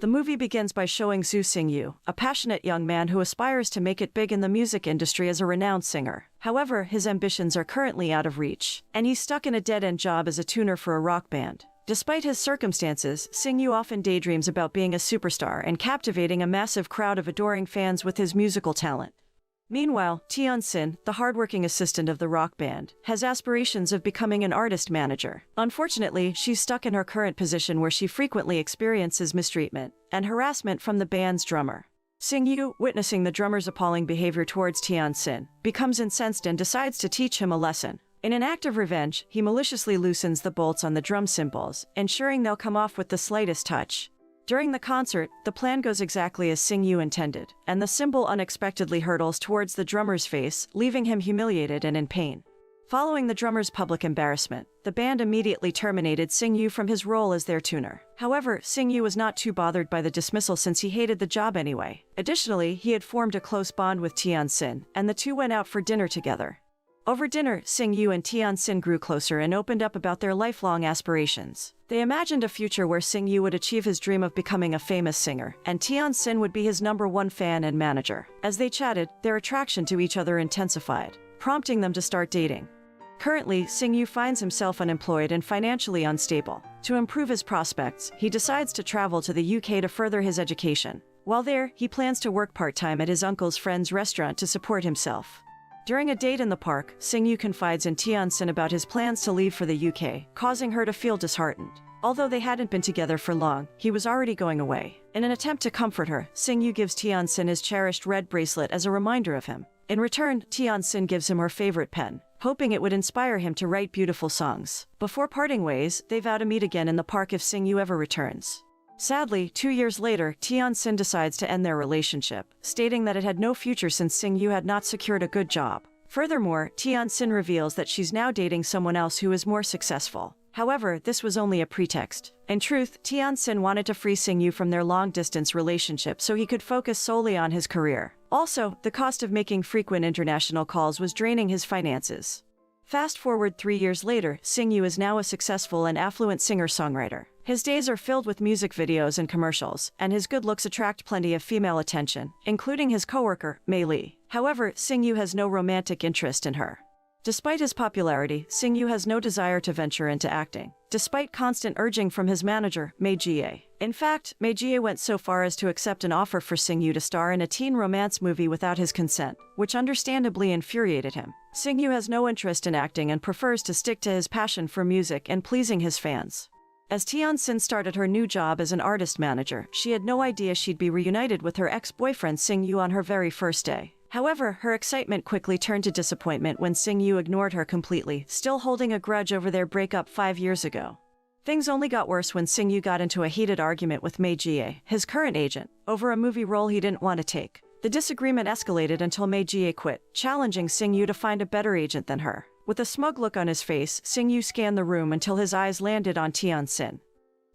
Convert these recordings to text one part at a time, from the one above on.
The movie begins by showing Zhu Xingyu, a passionate young man who aspires to make it big in the music industry as a renowned singer. However, his ambitions are currently out of reach, and he's stuck in a dead-end job as a tuner for a rock band. Despite his circumstances, Xingyu often daydreams about being a superstar and captivating a massive crowd of adoring fans with his musical talent. Meanwhile, Tianxin, the hardworking assistant of the rock band, has aspirations of becoming an artist manager. Unfortunately, she's stuck in her current position where she frequently experiences mistreatment and harassment from the band's drummer. Xingyu, witnessing the drummer's appalling behavior towards Tianxin, becomes incensed and decides to teach him a lesson. In an act of revenge, he maliciously loosens the bolts on the drum cymbals, ensuring they'll come off with the slightest touch. During the concert, the plan goes exactly as Xingyu intended, and the cymbal unexpectedly hurtles towards the drummer's face, leaving him humiliated and in pain. Following the drummer's public embarrassment, the band immediately terminated Xingyu from his role as their tuner. However, Xingyu was not too bothered by the dismissal since he hated the job anyway. Additionally, he had formed a close bond with Tianxin, and the two went out for dinner together. Over dinner, Xingyu and Tianxin grew closer and opened up about their lifelong aspirations. They imagined a future where Xingyu would achieve his dream of becoming a famous singer, and Tianxin would be his #1 fan and manager. As they chatted, their attraction to each other intensified, prompting them to start dating. Currently, Xingyu finds himself unemployed and financially unstable. To improve his prospects, he decides to travel to the UK to further his education. While there, he plans to work part-time at his uncle's friend's restaurant to support himself. During a date in the park, Xingyu confides in Tianxin about his plans to leave for the UK, causing her to feel disheartened. Although they hadn't been together for long, he was already going away. In an attempt to comfort her, Xingyu gives Tianxin his cherished red bracelet as a reminder of him. In return, Tianxin gives him her favorite pen, hoping it would inspire him to write beautiful songs. Before parting ways, they vow to meet again in the park if Xingyu ever returns. Sadly, 2 years later, Tianxin decides to end their relationship, stating that it had no future since Xingyu had not secured a good job. Furthermore, Tianxin reveals that she's now dating someone else who is more successful. However, this was only a pretext. In truth, Tianxin wanted to free Xingyu from their long-distance relationship so he could focus solely on his career. Also, the cost of making frequent international calls was draining his finances. Fast forward 3 years later, Xingyu is now a successful and affluent singer-songwriter. His days are filled with music videos and commercials, and his good looks attract plenty of female attention, including his coworker, Mei Li. However, Xingyu has no romantic interest in her. Despite his popularity, Xingyu has no desire to venture into acting, despite constant urging from his manager, Mei Jie. In fact, Mei Jie went so far as to accept an offer for Xingyu to star in a teen romance movie without his consent, which understandably infuriated him. Xingyu has no interest in acting and prefers to stick to his passion for music and pleasing his fans. As Tianxin started her new job as an artist manager, she had no idea she'd be reunited with her ex-boyfriend Xingyu on her very first day. However, her excitement quickly turned to disappointment when Xingyu ignored her completely, still holding a grudge over their breakup 5 years ago. Things only got worse when Xingyu got into a heated argument with Mei Jie, his current agent, over a movie role he didn't want to take. The disagreement escalated until Mei Jie quit, challenging Xingyu to find a better agent than her. With a smug look on his face, Xingyu scanned the room until his eyes landed on Tianxin.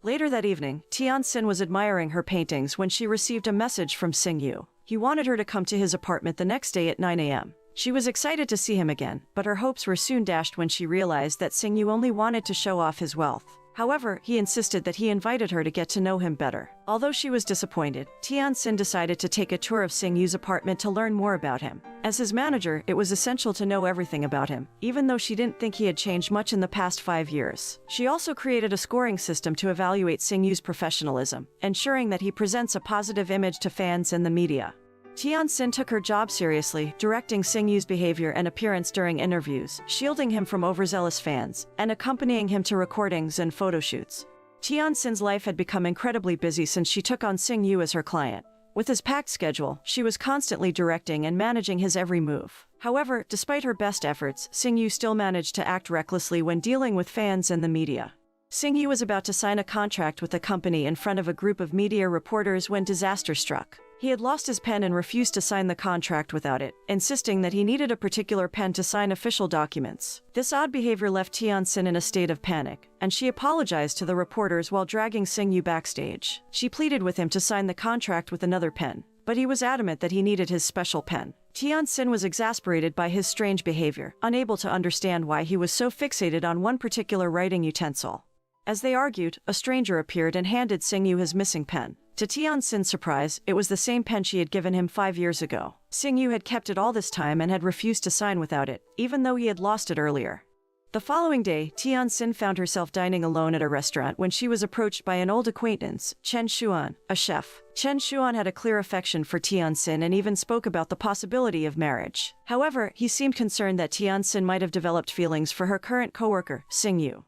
Later that evening, Tianxin was admiring her paintings when she received a message from Xingyu. He wanted her to come to his apartment the next day at 9 a.m. She was excited to see him again, but her hopes were soon dashed when she realized that Xingyu only wanted to show off his wealth. However, he insisted that he invited her to get to know him better. Although she was disappointed, Tianxin decided to take a tour of Xingyu's apartment to learn more about him. As his manager, it was essential to know everything about him, even though she didn't think he had changed much in the past 5 years. She also created a scoring system to evaluate Xingyu's professionalism, ensuring that he presents a positive image to fans and the media. Tianxin took her job seriously, directing Xingyu's behavior and appearance during interviews, shielding him from overzealous fans, and accompanying him to recordings and photo shoots. Tianxin's life had become incredibly busy since she took on Xingyu as her client. With his packed schedule, she was constantly directing and managing his every move. However, despite her best efforts, Xingyu still managed to act recklessly when dealing with fans and the media. Xingyu was about to sign a contract with the company in front of a group of media reporters when disaster struck. He had lost his pen and refused to sign the contract without it, insisting that he needed a particular pen to sign official documents. This odd behavior left Tianxin in a state of panic, and she apologized to the reporters while dragging Xingyu backstage. She pleaded with him to sign the contract with another pen, but he was adamant that he needed his special pen. Tianxin was exasperated by his strange behavior, unable to understand why he was so fixated on one particular writing utensil. As they argued, a stranger appeared and handed Xingyu his missing pen. To Tian Sin's surprise, it was the same pen she had given him 5 years ago. Xingyu had kept it all this time and had refused to sign without it, even though he had lost it earlier. The following day, Tian Sin found herself dining alone at a restaurant when she was approached by an old acquaintance, Chen Xuan, a chef. Chen Xuan had a clear affection for Tian Sin and even spoke about the possibility of marriage. However, he seemed concerned that Tian Sin might have developed feelings for her current coworker, Xingyu.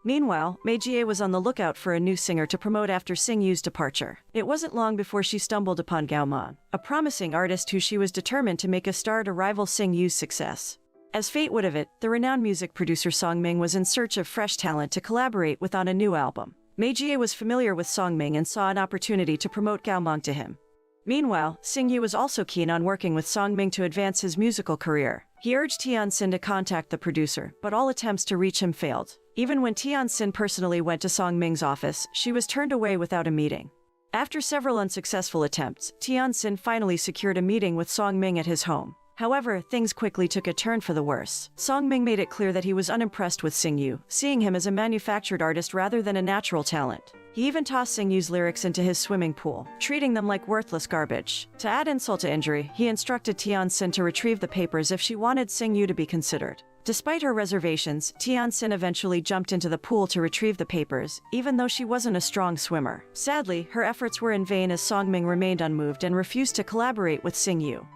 Meanwhile, Mei Jie was on the lookout for a new singer to promote after Xingyu's departure. It wasn't long before she stumbled upon Gao Man, a promising artist who she was determined to make a star to rival Xingyu's success. As fate would have it, the renowned music producer Song Ming was in search of fresh talent to collaborate with on a new album. Mei Jie was familiar with Song Ming and saw an opportunity to promote Gao Man to him. Meanwhile, Xingyu was also keen on working with Song Ming to advance his musical career. He urged Tian Sin to contact the producer, but all attempts to reach him failed. Even when Tian Sin personally went to Song Ming's office, she was turned away without a meeting. After several unsuccessful attempts, Tian Sin finally secured a meeting with Song Ming at his home. However, things quickly took a turn for the worse. Song Ming made it clear that he was unimpressed with Xingyu, seeing him as a manufactured artist rather than a natural talent. He even tossed Xingyu's lyrics into his swimming pool, treating them like worthless garbage. To add insult to injury, he instructed Tian Sin to retrieve the papers if she wanted Xingyu to be considered. Despite her reservations, Tian Sin eventually jumped into the pool to retrieve the papers, even though she wasn't a strong swimmer. Sadly, her efforts were in vain as Song Ming remained unmoved and refused to collaborate with Xingyu.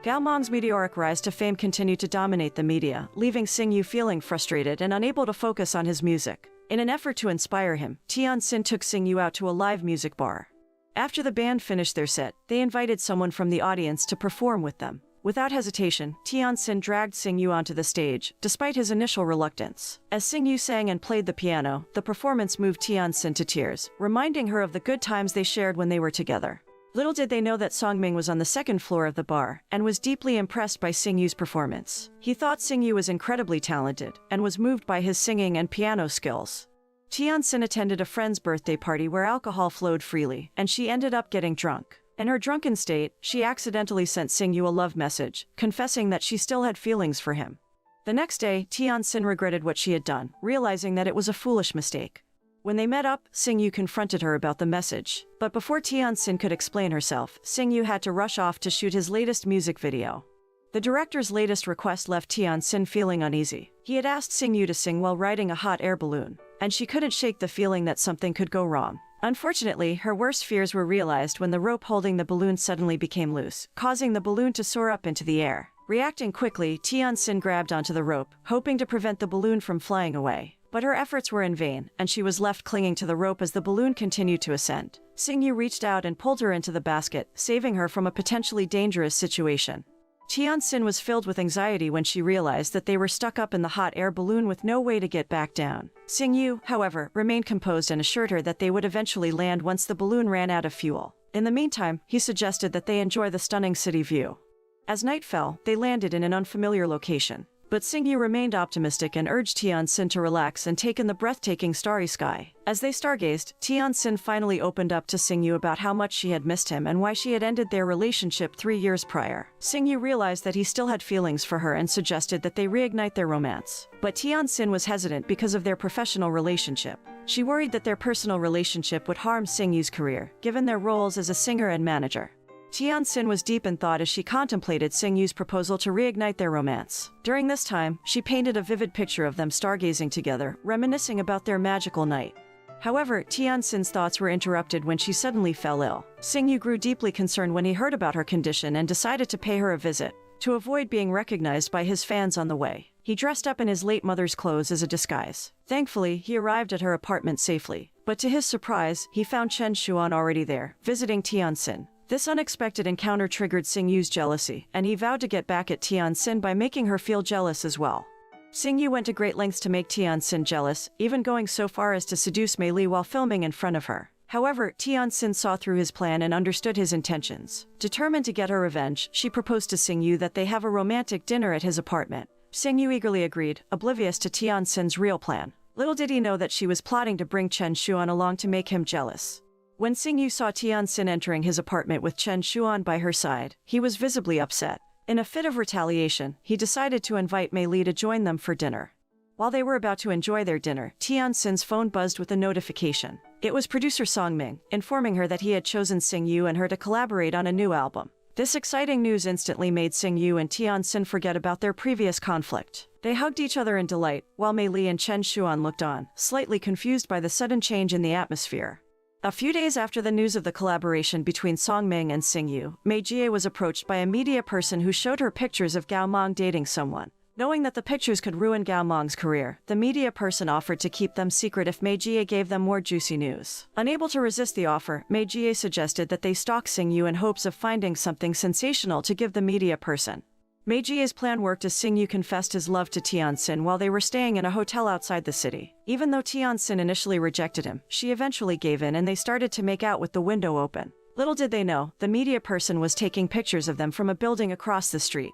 Gao Mang's meteoric rise to fame continued to dominate the media, leaving Xingyu feeling frustrated and unable to focus on his music. In an effort to inspire him, Tian Sin took Xingyu out to a live music bar. After the band finished their set, they invited someone from the audience to perform with them. Without hesitation, Tian Sin dragged Xingyu onto the stage, despite his initial reluctance. As Xingyu sang and played the piano, the performance moved Tian Sin to tears, reminding her of the good times they shared when they were together. Little did they know that Song Ming was on the second floor of the bar and was deeply impressed by Xingyu's performance. He thought Xingyu was incredibly talented and was moved by his singing and piano skills. Tian Sin attended a friend's birthday party where alcohol flowed freely, and she ended up getting drunk. In her drunken state, she accidentally sent Xingyu a love message, confessing that she still had feelings for him. The next day, Tian Sin regretted what she had done, realizing that it was a foolish mistake. When they met up, Xingyu confronted her about the message. But before Tian Sin could explain herself, Xingyu had to rush off to shoot his latest music video. The director's latest request left Tian Sin feeling uneasy. He had asked Xingyu to sing while riding a hot air balloon, and she couldn't shake the feeling that something could go wrong. Unfortunately, her worst fears were realized when the rope holding the balloon suddenly became loose, causing the balloon to soar up into the air. Reacting quickly, Tian Sin grabbed onto the rope, hoping to prevent the balloon from flying away. But her efforts were in vain, and she was left clinging to the rope as the balloon continued to ascend. Xingyu reached out and pulled her into the basket, saving her from a potentially dangerous situation. Tian Sin was filled with anxiety when she realized that they were stuck up in the hot air balloon with no way to get back down. Xingyu, however, remained composed and assured her that they would eventually land once the balloon ran out of fuel. In the meantime, he suggested that they enjoy the stunning city view. As night fell, they landed in an unfamiliar location. But Xingyu remained optimistic and urged Tian Sin to relax and take in the breathtaking starry sky. As they stargazed, Tian Sin finally opened up to Xingyu about how much she had missed him and why she had ended their relationship 3 years prior. Xingyu realized that he still had feelings for her and suggested that they reignite their romance. But Tian Sin was hesitant because of their professional relationship. She worried that their personal relationship would harm Xingyu's career, given their roles as a singer and manager. Tian Sin was deep in thought as she contemplated Xingyu's proposal to reignite their romance. During this time, she painted a vivid picture of them stargazing together, reminiscing about their magical night. However, Tian Sin's thoughts were interrupted when she suddenly fell ill. Xingyu grew deeply concerned when he heard about her condition and decided to pay her a visit. To avoid being recognized by his fans on the way, he dressed up in his late mother's clothes as a disguise. Thankfully, he arrived at her apartment safely. But to his surprise, he found Chen Xuan already there, visiting Tian Sin. This unexpected encounter triggered Xingyu's jealousy, and he vowed to get back at Tian Sin by making her feel jealous as well. Xingyu went to great lengths to make Tian Sin jealous, even going so far as to seduce Mei Li while filming in front of her. However, Tian Sin saw through his plan and understood his intentions. Determined to get her revenge, she proposed to Xingyu that they have a romantic dinner at his apartment. Xingyu eagerly agreed, oblivious to Tian Sin's real plan. Little did he know that she was plotting to bring Chen Xuan along to make him jealous. When Xingyu saw Tian Sin entering his apartment with Chen Xuan by her side, he was visibly upset. In a fit of retaliation, he decided to invite Mei Li to join them for dinner. While they were about to enjoy their dinner, Tian Sin's phone buzzed with a notification. It was producer Song Ming, informing her that he had chosen Sing Yu and her to collaborate on a new album. This exciting news instantly made Sing Yu and Tian Sin forget about their previous conflict. They hugged each other in delight, while Mei Li and Chen Xuan looked on, slightly confused by the sudden change in the atmosphere. A few days after the news of the collaboration between Song Ming and Sing Yu, Mei Jie was approached by a media person who showed her pictures of Gao Meng dating someone. Knowing that the pictures could ruin Gao Meng's career, the media person offered to keep them secret if Mei Jie gave them more juicy news. Unable to resist the offer, Mei Jie suggested that they stalk Sing Yu in hopes of finding something sensational to give the media person. Mei Jie's plan worked as Sing Yu confessed his love to Tian Sin while they were staying in a hotel outside the city. Even though Tian Sin initially rejected him, she eventually gave in and they started to make out with the window open. Little did they know, the media person was taking pictures of them from a building across the street.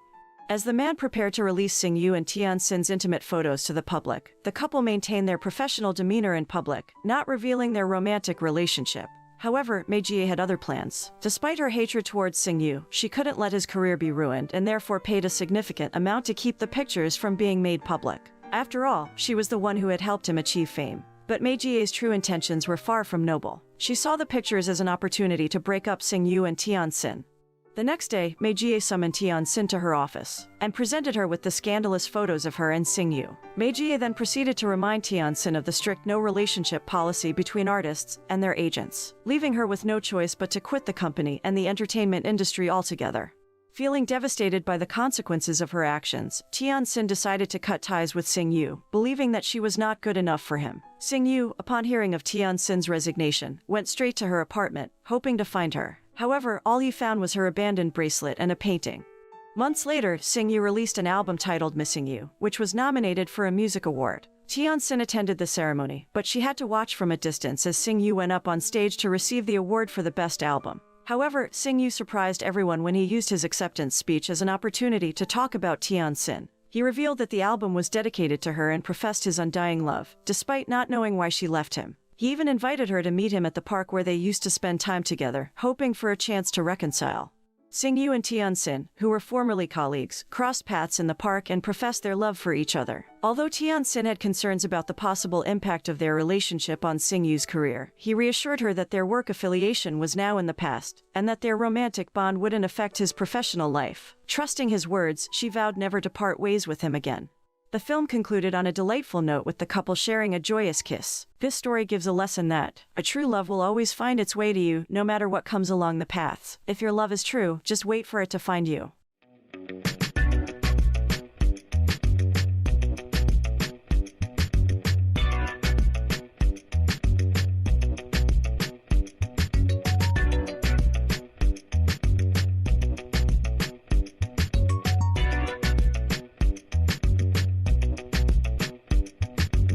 As the man prepared to release Sing Yu and Tian Sin's intimate photos to the public, the couple maintained their professional demeanor in public, not revealing their romantic relationship. However, Mei Jie had other plans. Despite her hatred towards Sing Yu, she couldn't let his career be ruined and therefore paid a significant amount to keep the pictures from being made public. After all, she was the one who had helped him achieve fame. But Mei Jie's true intentions were far from noble. She saw the pictures as an opportunity to break up Sing Yu and Tian Sin. The next day, Mei Jie summoned Tian Sin to her office and presented her with the scandalous photos of her and Sing Yu. Mei Jie then proceeded to remind Tian Sin of the strict no-relationship policy between artists and their agents, leaving her with no choice but to quit the company and the entertainment industry altogether. Feeling devastated by the consequences of her actions, Tian Sin decided to cut ties with Sing Yu, believing that she was not good enough for him. Sing Yu, upon hearing of Tian Sin's resignation, went straight to her apartment, hoping to find her. However, all he found was her abandoned bracelet and a painting. Months later, Sing Yu released an album titled Missing You, which was nominated for a music award. Tian Sin attended the ceremony, but she had to watch from a distance as Sing Yu went up on stage to receive the award for the best album. However, Sing Yu surprised everyone when he used his acceptance speech as an opportunity to talk about Tian Sin. He revealed that the album was dedicated to her and professed his undying love, despite not knowing why she left him. He even invited her to meet him at the park where they used to spend time together, hoping for a chance to reconcile. Sing Yu and Tian Sin, who were formerly colleagues, crossed paths in the park and professed their love for each other. Although Tian Sin had concerns about the possible impact of their relationship on Sing Yu's career, he reassured her that their work affiliation was now in the past, and that their romantic bond wouldn't affect his professional life. Trusting his words, she vowed never to part ways with him again. The film concluded on a delightful note with the couple sharing a joyous kiss. This story gives a lesson that a true love will always find its way to you, no matter what comes along the paths. If your love is true, just wait for it to find you.